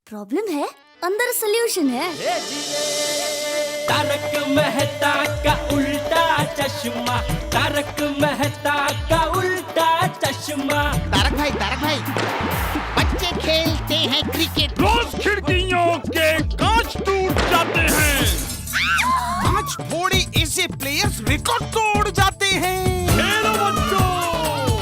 Problem है, अंदर solution है। तारक मेहता का उल्टा चश्मा, तारक मेहता का उल्टा चश्मा। तारक भाई, बच्चे खेलते हैं क्रिकेट, रोज खिड़कियों के कांच टूट जाते हैं, कांच फोड़े ऐसे प्लेयर्स रिकॉर्ड तोड़ जाते हैं। खेलो बच्चों।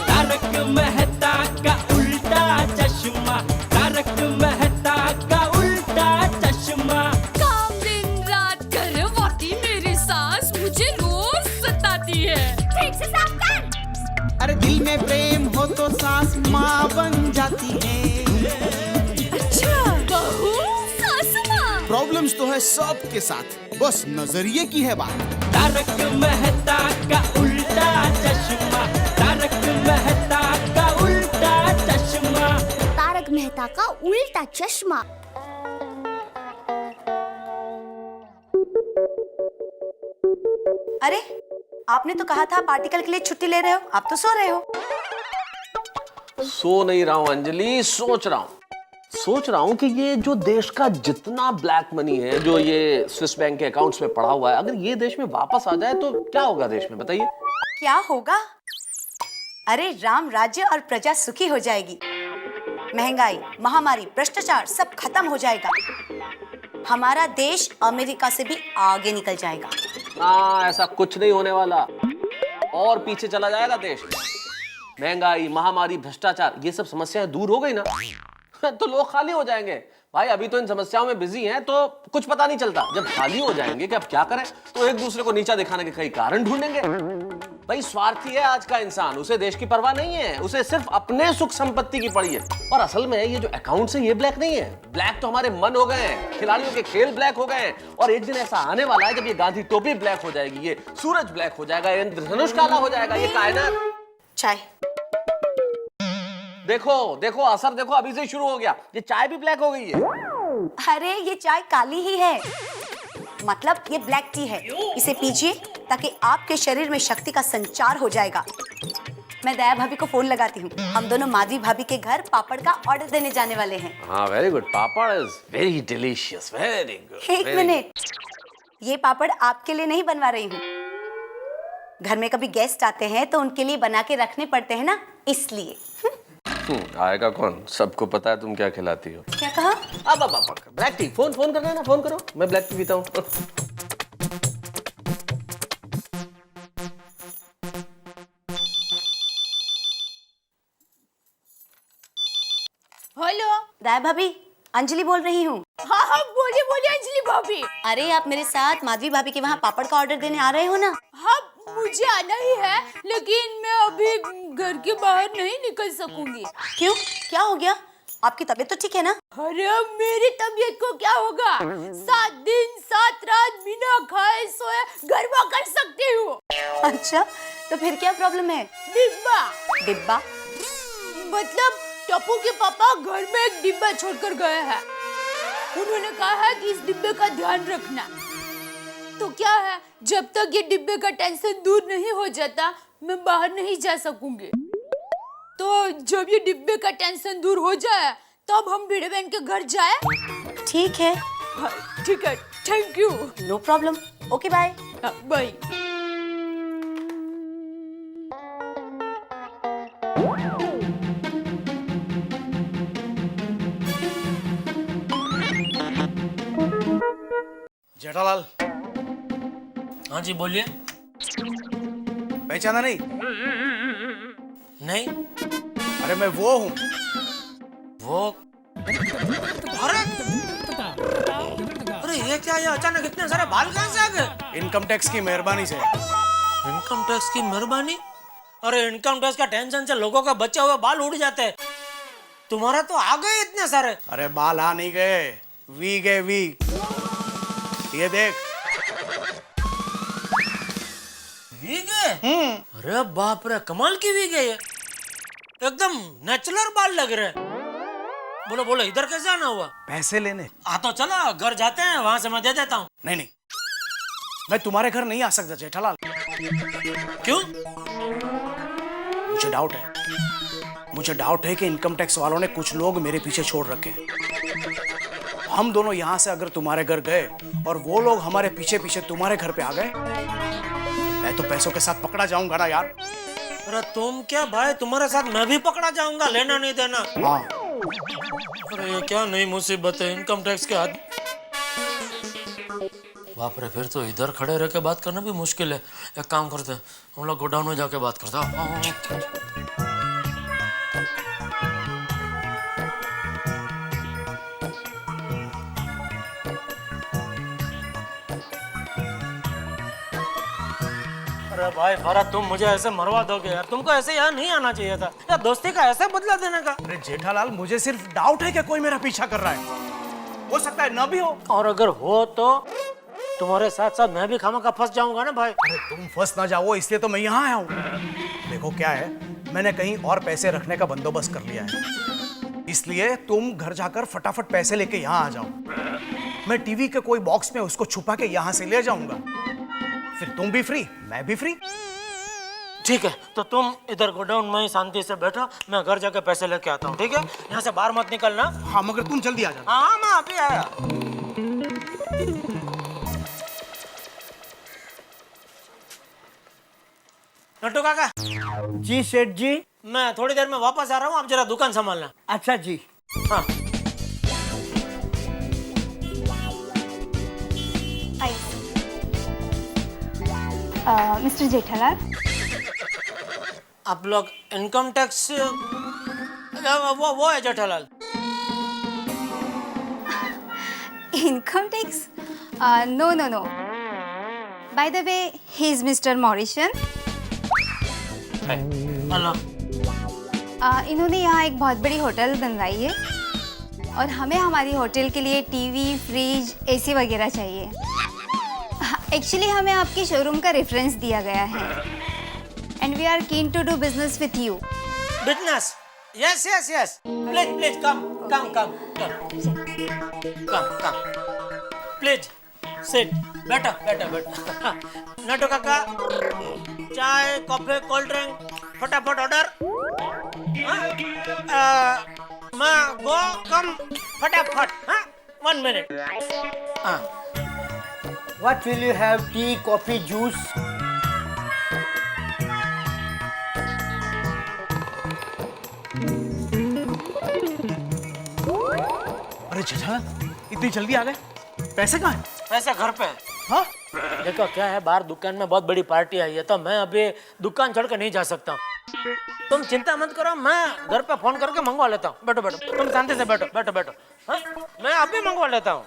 तारक मेहता का उल्टा चश्मा, तारक मेहता का उल्टा चश्मा। काम दिन रात करवाती मेरी सास मुझे रोज सताती है। ठीक से साफ कर। अरे दिल में प्रेम हो तो सास माँ बन जाती है। अच्छा, बहू सास माँ। प्रॉब्लम्स तो है सबके साथ, बस नजरिए की है बात। तारक मेहता का उल्टा चश्मा, तारक मेहता का उल्टा चश्मा। तारक मेहता का उल्टा चश्मा। अरे आपने तो कहा था पार्टिकल के लिए छुट्टी ले रहे हो, आप तो सो रहे हो। सो नहीं रहा हूं अंजलि, सोच रहा हूं कि ये जो देश का जितना ब्लैक मनी है जो ये स्विस बैंक के अकाउंट्स में पड़ा हुआ है, अगर ये देश में वापस आ जाए तो क्या होगा देश में, बताइए। क्या होगा? अरे राम राज्य और प्रजा सुखी हो जाएगी। महंगाई, महामारी, भ्रष्टाचार सब खत्म हो जाएगा। हमारा देश अमेरिका से भी आगे निकल जाएगा। ऐसा कुछ नहीं होने वाला, और पीछे चला जाएगा देश। महंगाई, महामारी, भ्रष्टाचार, ये सब समस्याएं दूर हो गई ना तो लोग खाली हो जाएंगे। भाई अभी तो इन समस्याओं में बिजी हैं तो कुछ पता नहीं चलता, जब खाली हो जाएंगे कि अब क्या करें तो एक दूसरे को नीचा दिखाने के कई कारण ढूंढेंगे। भाई स्वार्थी है आज का इंसान, उसे देश की परवाह नहीं है, उसे सिर्फ अपने सुख संपत्ति की पड़ी है। और असल में ये जो अकाउंट्स है ये ब्लैक नहीं है, ब्लैक तो हमारे मन हो गए हैं, खिलाड़ियों के खेल ब्लैक हो गए हैं। और एक दिन ऐसा आने वाला है जब ये गांधी टोपी ब्लैक हो जाएगी, ये सूरज ब्लैक हो जाएगा, ये इंद्रधनुष काला हो जाएगा, ये कायनात। चाय। देखो असर देखो, अभी से शुरू हो गया, ये चाय भी ब्लैक हो गई है। अरे ये चाय काली ही है, मतलब ये ब्लैक टी है। इसे पीजिए ताकि आपके शरीर में शक्ति का संचार हो जाएगा। मैं दया भाभी को फोन लगाती हूँ, हम दोनों माधवी भाभी के घर पापड़ का ऑर्डर देने जाने वाले हैं। हाँ very good, papad is very delicious, very good. एक मिनट, ये पापड़ आपके लिए नहीं बनवा रही हूँ। घर में कभी गेस्ट आते हैं तो उनके लिए बना के रखने पड़ते हैं ना, इसलिए। आएगा कौन, सबको पता है तुम क्या खिलाती हो। क्या कहा? अब ब्लैक टी। फोन करना है ना, फोन करो, मैं ब्लैक टी पीता हूँ। हेलो। दया भाभी, अंजलि बोल रही हूँ। हाँ बोलिए अंजलि भाभी। अरे आप मेरे साथ माधवी भाभी के वहाँ पापड़ का ऑर्डर देने आ रहे हो ना? हाँ मुझे आना ही है, लेकिन मैं अभी घर के बाहर नहीं निकल सकूंगी। क्यों, क्या हो गया? आपकी तबीयत तो ठीक है ना? अरे मेरी तबीयत को क्या होगा, 7 दिन 7 रात बिना खाए सोए गरबा कर सकती हूँ। अच्छा, तो फिर क्या प्रॉब्लम है? डिब्बा? मतलब टप्पू के पापा घर में एक डिब्बा छोड़कर गए हैं। उन्होंने कहा है कि इस डिब्बे का ध्यान रखना। तो क्या है, जब तक ये डिब्बे का टेंशन दूर नहीं हो जाता मैं बाहर नहीं जा सकूंगी। तो जब ये डिब्बे का टेंशन दूर हो जाए तब हम भिड़े बहन के घर जाए। ठीक है। ठीक है, thank you. No problem, okay bye. Bye. Jethalal. हाँ जी बोलिए। पहचाना नहीं? नहीं। अरे मैं वो हूँ। वो? अरे ये क्या, ये अचानक इतने सारे बाल कहाँ से आ गए? इनकम टैक्स की मेहरबानी से। इनकम टैक्स की मेहरबानी? अरे इनकम टैक्स का टेंशन से लोगों का बचे हुए बाल उड़ जाते हैं, तुम्हारा तो आ गए इतने सारे। अरे बाल आ नहीं गए, वी गए वी। ये देख। वीग है? अरे बाप रे, कमाल की वीग है ये, एकदम नेचुरल बाल लग रहे हैं। बोलो इधर कैसे आना हुआ? पैसे लेने। तो चलो घर जाते हैं, वहां से मैं दे देता हूँ। नहीं, मैं तुम्हारे घर नहीं आ सकता जेठालाल। क्यों? मुझे डाउट है कि इनकम टैक्स वालों ने कुछ लोग मेरे पीछे छोड़ रखे हैं। हम दोनों यहाँ से अगर तुम्हारे घर गए और वो लोग हमारे पीछे पीछे तुम्हारे घर पे आ गए, मैं तो पैसों के साथ पकड़ा जाऊंगा ना यार। अरे तुम क्या भाई, तुम्हारे साथ मैं भी पकड़ा जाऊंगा, लेना नहीं देना। हाँ। अरे ये क्या नई मुसीबत है, इनकम टैक्स के हाथ। बाप रे, फिर तो इधर खड़े रह के बात करना भी मुश्किल है। एक काम करते हैं, हम लोग गोडाउन में जाके बात करते हैं। अरे भाई फरहत, तुम मुझे ऐसे मरवा दोगे यार, तुमको ऐसे यहाँ नहीं आना चाहिए था यार, दोस्ती का ऐसे बदला देने का। अरे जेठालाल, मुझे सिर्फ डाउट है कि कोई मेरा पीछा कर रहा है, हो सकता है ना भी हो। और अगर हो तो तुम्हारे साथ साथ मैं भी खामा का फंस जाऊंगा ना भाई। अरे तुम फंस ना जाओ इसलिए तो मैं यहाँ आया हूँ। देखो क्या है, मैंने कहीं और पैसे रखने का बंदोबस्त कर लिया है, इसलिए तुम घर जाकर फटाफट पैसे लेके यहाँ आ जाओ। मैं टीवी के कोई बॉक्स में उसको छुपा के यहाँ से ले जाऊंगा, फिर तुम भी फ्री, मैं भी फ्री। ठीक है, तो तुम इधर गोडाउन में ही शांति से बैठो, मैं घर जाके पैसे लेके आता हूँ, ठीक है? यहाँ से बाहर मत निकलना। हाँ, मगर तुम जल्दी आ जाना। हाँ, मैं अभी आया। नट्टू काका। जी सेठ जी। मैं थोड़ी देर में वापस आ रहा हूँ, आप जरा दुकान संभालना। अच्छा जी। हाँ। मिस्टर जेठालाल, आप लोग इनकम टैक्स वो है Jethalal. Income tax? No no no, by the way he is mister Morrison. Hello. इन्होंने यहाँ एक बहुत बड़ी होटल बनवाई है और हमें हमारी होटल के लिए टीवी, फ्रिज, एसी वगैरह चाहिए। एक्चुअली हमें आपके शोरूम का रेफरेंस दिया गया है and we are keen to do business with you. Business? Yes yes yes, please please come come come come come, please sit, बैठो बैठो बैठो। नट्टू काका, चाय, कॉफी, कोल्ड ड्रिंक, फटाफट ऑर्डर। मैं गो कम फटाफट। हाँ, 1 मिनट। हाँ। What will you have? Tea, coffee, juice? अरे जेठालाल, इतनी जल्दी आ गए? पैसे कहाँ हैं? पैसे घर पे। हाँ? देखो क्या है, बाहर दुकान में बहुत बड़ी पार्टी आई है, तो मैं अभी दुकान छोड़ कर नहीं जा सकता। तुम चिंता मत करो, मैं घर पे फोन करके मंगवा लेता हूँ। बैठो बैठो, तुम शांति से बैठो बैठो बैठो। हाँ, मैं अभी मंगवा लेता हूँ।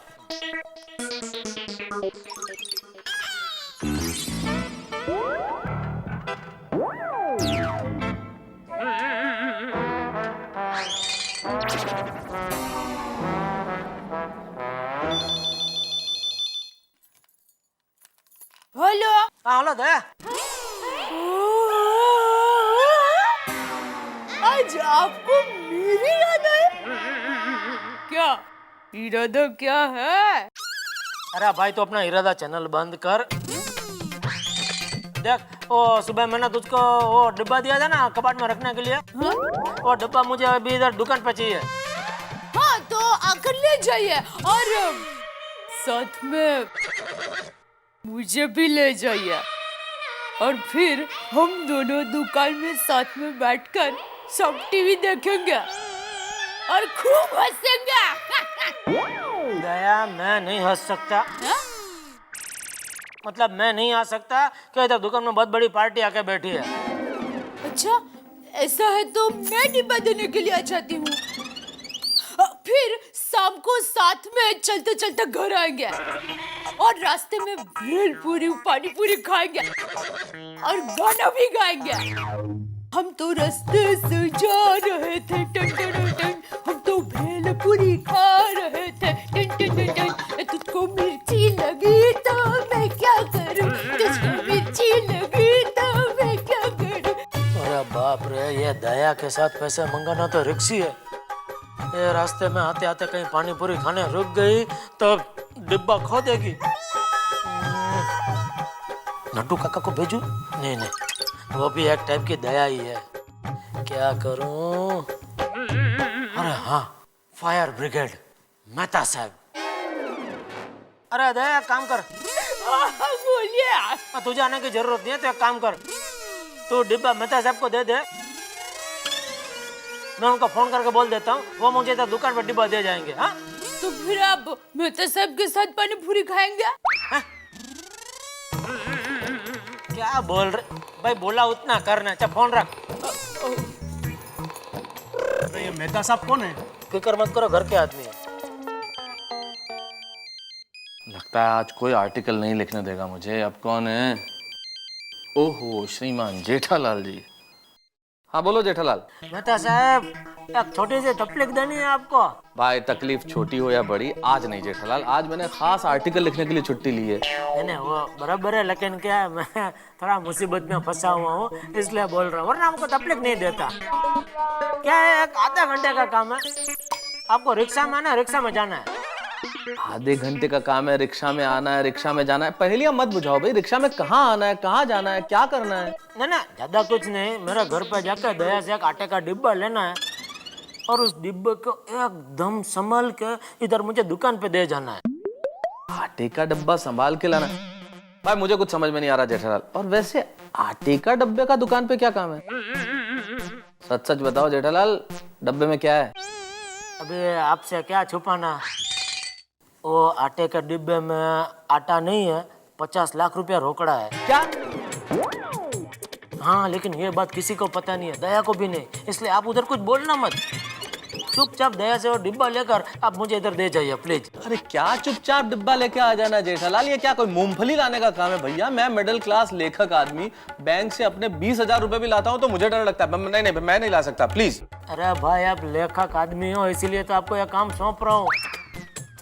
हेलो। हाँ हेलो दया। आज आपको मेरी याद है क्या? इरादा क्या है? अरे भाई, तो अपना इरादा चैनल बंद कर। देख, वो सुबह मैंने तुझको वो डिब्बा दिया था ना कबाड़ में रखने के लिए। हाँ? वो डिब्बा मुझे अभी इधर दुकान पे चाहिए। हाँ, तो आकर ले जाइए और साथ में मुझे भी ले जाइए और फिर हम दोनों दुकान में साथ में बैठकर सब टीवी देखेंगे और खूब हंसेंगे। दया, मैं नहीं हंस सकता। हाँ? मतलब मैं नहीं आ सकता कि इधर दुकान में बहुत बड़ी पार्टी आके बैठी है। अच्छा, ऐसा है तो मैं डिब्बा देने के लिए आ जाती हूँ। फिर शाम को साथ में चलते चलते घर आएंगे और रास्ते में भेलपूरी, पानी पूरी खाएंगे और गाना भी गाएंगे। हम तो रास्ते से जा रहे थे, टन टन टन, हम तो भेलपूरी खा रहे थे, टन टन टन। तुझको मिर्ची लगी तो मैं क्या करूं, तुझको मिर्ची लगी तो मैं क्या करूं। अरे बाप रे, ये दया के साथ पैसे मंगाना तो रिक्सी है। ये रास्ते में आते आते कहीं पानी पूरी खाने रुक गई तो डिब्बा खो देगी। नट्टू काका को भेजू? नहीं नहीं, वो भी एक टाइप की दया ही है। क्या करूं? अरे हाँ, फायर ब्रिगेड, मेहता साहब। अरे दया एक काम कर, बोलिए। तुझे आने की जरूरत नहीं है, तो एक काम कर, तू डिब्बा मेहता साहब को दे दे, मैं उनको फोन करके बोल देता हूँ, वो मुझे इधर दुकान पर डिब्बा दे जाएंगे। हाँ तो फिर आप मेहता साहब के साथ पानी पूरी खाएंगे? क्या बोल रहे भाई, बोला उतना करना। अच्छा फोन रख। अरे ये मेहता साहब कौन है? फिक्र मत करो, घर के आदमी है। लगता है आज कोई आर्टिकल नहीं लिखने देगा मुझे। अब कौन है? ओहो, श्रीमान जेठालाल जी। हाँ बोलो जेठालाल। मेहता साहब एक छोटी सी तकलीफ देनी है आपको। भाई तकलीफ छोटी हो या बड़ी, आज नहीं जेठालाल, आज मैंने खास आर्टिकल लिखने के लिए छुट्टी ली है। नहीं वो बराबर है, लेकिन क्या है, मैं थोड़ा मुसीबत में फंसा हुआ हूँ, इसलिए बोल रहा हूँ, वरना हमको तकलीफ नहीं देता। क्या है, एक आधा घंटे का काम है, आपको रिक्शा में आना है, रिक्शा में जाना है। आधे घंटे का काम है, रिक्शा में आना है, रिक्शा में जाना है। पहेलियां मत बुझाओ भाई, रिक्शा में कहाँ आना है, कहाँ जाना है, क्या करना है? ना ज्यादा कुछ नहीं, मेरा घर पे जाकर दया से एक आटे का डिब्बा लेना है और उस डिब्बे को एकदम संभाल के इधर मुझे दुकान पे दे जाना है। आटे का डब्बा संभाल के लाना? भाई मुझे कुछ समझ में नहीं आ रहा जेठालाल। और वैसे आटे का डब्बे का दुकान पे क्या काम है? सच सच बताओ जेठालाल, डब्बे में क्या है? अभी आपसे क्या छुपाना, वो आटे के डिब्बे में आटा नहीं है, 50 लाख रुपया रोकड़ा है। क्या? हाँ, लेकिन ये बात किसी को पता नहीं है, दया को भी नहीं, इसलिए आप उधर कुछ बोलना मत। चुपचाप दया से वो डिब्बा लेकर आप मुझे इधर दे जाइए प्लीज। अरे क्या चुपचाप डिब्बा लेके आ जाना जेठालाल, ये क्या कोई मूंगफली लाने का काम है? भैया मैं मिडिल क्लास लेखक आदमी, बैंक से अपने 20,000 रुपए भी लाता हूँ तो मुझे डर लगता है। नहीं मैं नहीं ला सकता, प्लीज। अरे भाई आप लेखक आदमी हो, इसीलिए तो आपको यह काम सौंप रहा हूँ।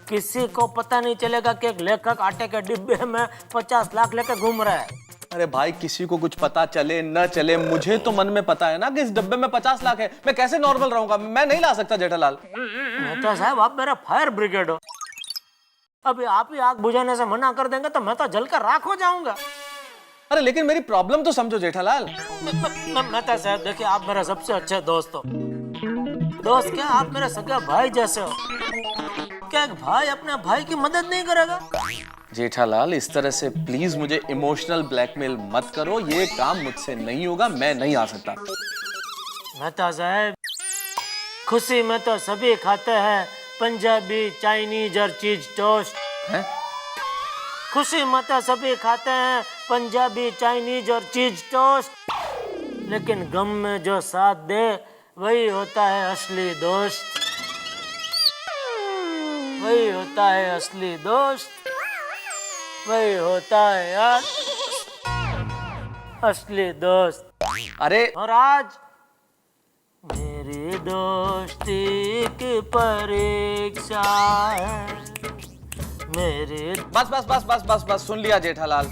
किसी को पता नहीं चलेगा कि एक लेखक आटे के डिब्बे में 50 लाख लेकर घूम रहा है। अरे भाई किसी को कुछ पता चले न चले, मुझे तो मन में पता है ना कि इस डब्बे में 50 लाख है। मैं कैसे नॉर्मल रहूंगा? मैं नहीं ला सकता जेठालाल। मेहता साहब आप मेरा फायर ब्रिगेड हो, अभी आप ही आग बुझाने से मना कर देंगे तो मैं तो जलकर राख हो जाऊंगा। अरे लेकिन मेरी प्रॉब्लम तो समझो जेठालाल। मेहता साहब देखिए, आप मेरा सबसे अच्छे दोस्त हो। दोस्त क्या, आप मेरे सगा भाई जैसे हो। क्या एक भाई अपने भाई की मदद नहीं करेगा? जेठालाल इस तरह से प्लीज मुझे इमोशनल ब्लैकमेल मत करो, ये काम मुझसे नहीं होगा, मैं नहीं आ सकता। मेहता साहब खुशी में तो सभी खाते हैं पंजाबी चाइनीज और चीज टोस्ट हैं? खुशी में तो सभी खाते हैं पंजाबी चाइनीज और चीज टोस्ट, लेकिन गम में जो साथ दे वही होता है असली दोस्त। वही होता है असली दोस्त, वही होता है यार असली दोस्त। अरे और आज मेरी दोस्ती की परीक्षा है, मेरी। बस सुन लिया जेठालाल,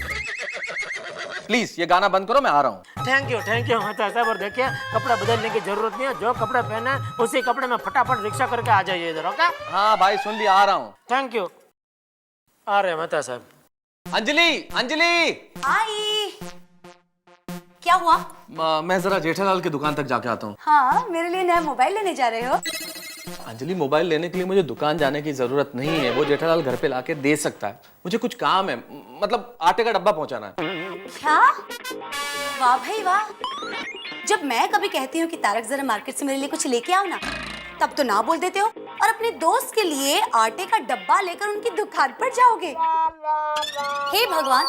प्लीज ये गाना बंद करो, मैं आ रहा हूँ। थैंक यू मेहता साहब। और देखिए कपड़ा बदलने की जरूरत नहीं है, जो कपड़े पहने उसी कपड़े में फटाफट रिक्शा करके आ जाइए इधर। ओके? हाँ भाई सुन लिया, आ रहा हूँ। Thank you. आ रहे मेहता साहब। अंजलि आई, क्या हुआ? मैं जरा जेठालाल की दुकान तक जाके आता हूँ। हाँ, मेरे लिए नया मोबाइल लेने जा रहे हो? अंजलि मोबाइल लेने के लिए मुझे दुकान जाने की जरूरत नहीं है, वो जेठालाल घर पे लाके दे सकता है। मुझे कुछ काम है, मतलब आटे का डब्बा पहुंचाना है। क्या? वाह भाई वाह। जब मैं कभी कहती हूँ कि तारक जरा मार्केट से मेरे लिए कुछ लेके आओ ना, तब तो ना बोल देते हो और अपने दोस्त के लिए आटे का डब्बा लेकर उनकी दुकान पर जाओगे। हे भगवान,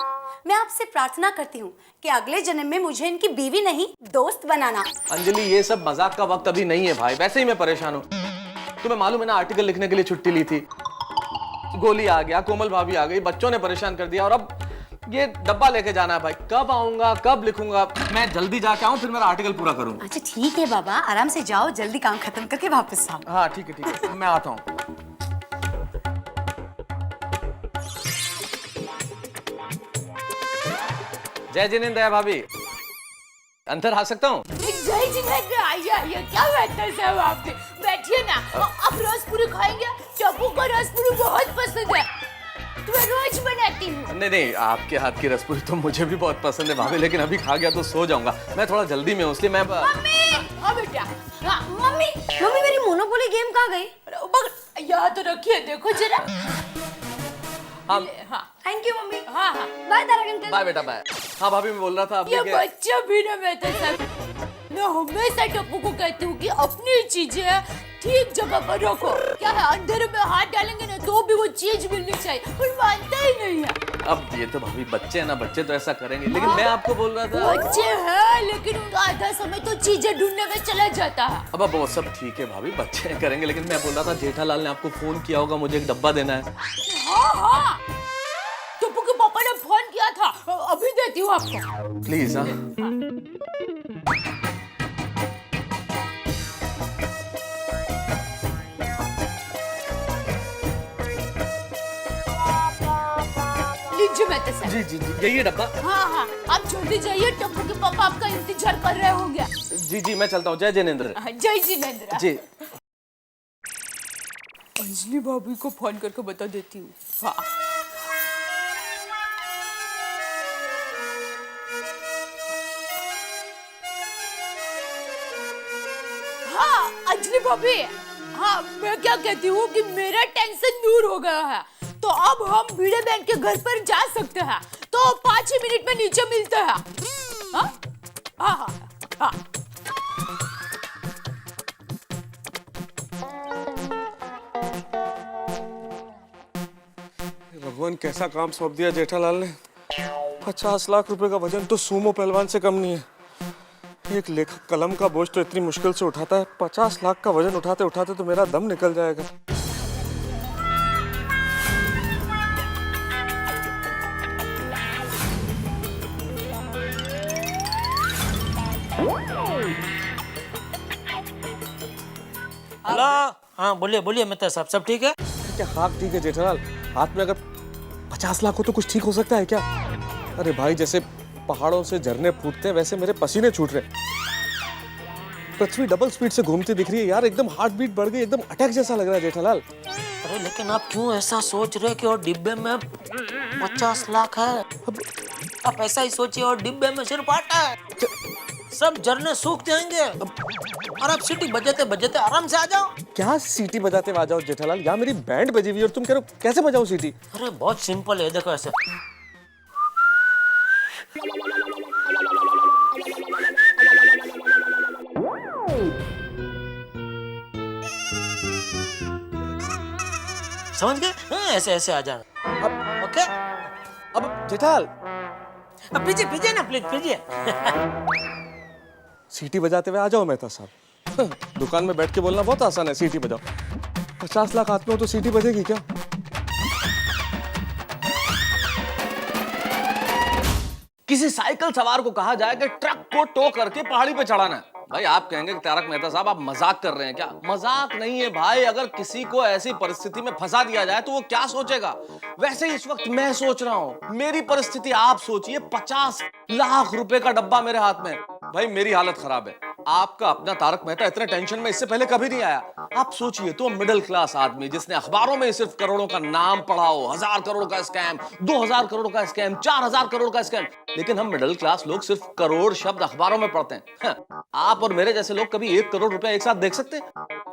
मैं आपसे प्रार्थना करती हूँ कि अगले जन्म में मुझे इनकी बीवी नहीं दोस्त बनाना। अंजलि ये सब मजाक का वक्त अभी नहीं है भाई, वैसे ही मैं परेशान हूँ। तुम्हें मालूम है ना, आर्टिकल लिखने के लिए छुट्टी ली थी, गोली आ गया, कोमल भाभी आ गई, बच्चों ने परेशान कर दिया, और अब ये डब्बा लेके जाना है भाई। कब आऊंगा, कब लिखूंगा? मैं जल्दी जाके आऊं, फिर मेरा आर्टिकल पूरा करूं। अच्छा ठीक है बाबा, आराम से जाओ, जल्दी काम खत्म करके वापस आओ। हाँ ठीक है, मैं आता हूँ। जय जिनेंद्र दया भाभी, अंदर आ सकता हूँ? जय जिनेंद्र, आइए। क्या बेहतर साहब आपने, बैठिए ना। आप रसपुरी खाएंगे? टप्पू को रसपुरी बहुत पसंद है, तो मैं रोज बनाती हूँ। नहीं, आपके हाथ की रसपुरी तो मुझे भी बहुत पसंद है भाभी, लेकिन अभी खा गया तो सो जाऊंगा। मैं थोड़ा जल्दी में हूँ, इसलिए मैं। मम्मी, हाँ बेटा। हाँ मम्मी मेरी मोनोपोली गेम कहाँ गई? यहाँ तो रखिए, देखो जरा। हम हाँ थैंक यू मम्मी। हाँ हाँ बाय तारक अंकल। बाय बेटा बाय। हाँ भाभी मैं बोल रहा था ये आपने कि बच्चा भी ना मैं तो सब मैं हमेशा टप्पू को कहती हूँ कि अपनी चीजें ठीक जगह पर रखो। क्या है अंधेरे में हाथ डालेंगे ना तो भी वो चीज मिलनी चाहिए, पर मानता ही नहीं है। अब ये तो भाभी बच्चे हैं ना, बच्चे तो ऐसा करेंगे, लेकिन मैं आपको बोल रहा था बच्चे हैं लेकिन उनका आधा समय तो चीजें ढूंढने में चला जाता है। अब वो सब ठीक है भाभी, बच्चे करेंगे, लेकिन मैं बोल रहा था जेठालाल ने आपको फोन किया होगा, मुझे एक डब्बा देना है। हाँ हाँ टप्पू के पापा ने फोन किया था, अभी देती हूँ आपको। प्लीज। हाँ लीजिए मैं तो सर। जी जी जी यही है डब्बा। हाँ हाँ आप जल्दी जाइए, टप्पू के पापा आपका इंतजार कर रहे होंगे। जी जी मैं चलता हूँ। जय जिनेंद्र। जय जिनेंद्र। जी अंजलि भाभी को फोन करके बता देती हूँ। हाँ हाँ अंजलि भाभी, हाँ मैं क्या कहती हूँ कि मेरा टेंशन दूर हो गया है, तो अब हम भिड़े बहन के घर पर जा सकते हैं, तो 5 ही मिनट में नीचे मिलते हैं। हाँ हाँ हाँ हाँ। भगवान कैसा काम सौंप दिया जेठालाल ने। 50 लाख रुपए का वजन तो सूमो पहलवान से कम नहीं है। एक लेखक कलम का बोझ तो इतनी मुश्किल से उठाता है, 50 लाख का वजन उठाते उठाते तो मेरा दम निकल जाएगा। हेलो। हाँ बोलिए बोलिए मेहता साहब, सब ठीक है? क्या हाँ ठीक है जेठालाल, हाथ में अगर 50 लाख हो तो कुछ ठीक हो सकता है क्या? अरे भाई जैसे पहाड़ों से झरने फूटते हैं वैसे मेरे पसीने छूट रहे। पृथ्वी डबल स्पीड से घूमती दिख रही है यार, एकदम हार्ट बीट बढ़ गई, एकदम अटैक जैसा लग रहा है जेठालाल। अरे लेकिन आप क्यों ऐसा सोच रहे कि और डिब्बे में 50 लाख है? आप ऐसा ही सोचिए और डिब्बे में सिर्फ आटा है, सब झरने सूख जाएंगे और आप सीटी बजाते बजाते आराम से आ जाओ। क्या सीटी बजाते आ जाओ जेठालाल? यहाँ मेरी बैंड बजी हुई है और तुम कह रहे हो कैसे बजाओ सीटी? अरे बहुत सिंपल है, देखो ऐसे। समझ गए? हाँ, ऐसे ऐसे आ जाना। अब ओके। अब जेठालाल अब पीछे पीछे ना प्लीज पीछे। सीटी बजाते हुए आ जाओ मेहता साहब। दुकान में बैठ के बोलना बहुत आसान है, सीटी बजाओ। 50 लाख हाथ में हो तो सीटी बजेगी क्या? किसी साइकिल सवार को कहा जाए कि ट्रक को टो करके पहाड़ी पे चढ़ाना है। भाई आप कहेंगे कि तारक मेहता साहब आप मजाक कर रहे हैं क्या? मजाक नहीं है भाई, अगर किसी को ऐसी परिस्थिति में फंसा दिया जाए तो वो क्या सोचेगा? वैसे ही इस वक्त मैं सोच रहा हूं, मेरी परिस्थिति आप सोचिए, 50 लाख रुपए का डब्बा मेरे हाथ में। भाई मेरी हालत खराब है, आपका अपना तारक मेहता इतने टेंशन में इससे पहले कभी नहीं आया। आप सोचिए तो मिडिल क्लास आदमी जिसने अखबारों में सिर्फ करोड़ों का नाम पढ़ा हो, 1000 करोड़ का स्कैम, 2000 करोड़ का स्कैम, 4000 करोड़ का स्कैम, लेकिन हम मिडिल क्लास लोग सिर्फ करोड़ शब्द अखबारों में पढ़ते हैं। आप और मेरे जैसे लोग कभी 1 करोड़ रुपया एक साथ देख सकते हैं?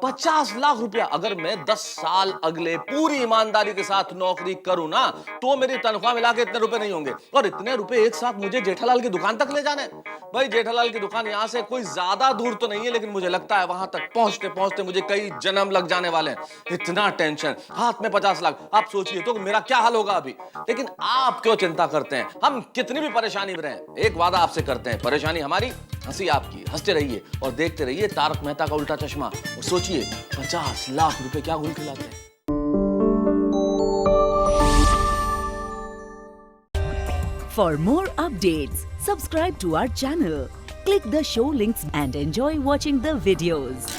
50 लाख रुपया अगर मैं 10 साल अगले पूरी ईमानदारी के साथ नौकरी करूं ना, तो मेरी तनख्वाह मिला के इतने रुपए नहीं होंगे। और इतने रुपए एक साथ मुझे जेठालाल की दुकान तक ले जाने। भाई जेठालाल की दुकान यहाँ से कोई ज्यादा दूर तो नहीं है, लेकिन मुझे लगता है वहां तक पहुंचते पहुंचते मुझे कई जन्म लग जाने वाले हैं। इतना टेंशन, हाथ में 50 लाख, आप सोचिए तो मेरा क्या हाल होगा अभी। लेकिन आप क्यों चिंता करते हैं? हम कितनी भी परेशानी में रहें, एक वादा आपसे करते हैं, परेशानी हमारी, हंसी आपकी। हंसते रहिए और देखते रहिए तारक मेहता का उल्टा चश्मा। और सोचिए 50 लाख रुपए क्या गुल खिलाते हैं। For more updates, subscribe to our channel, click the show links and enjoy watching the videos.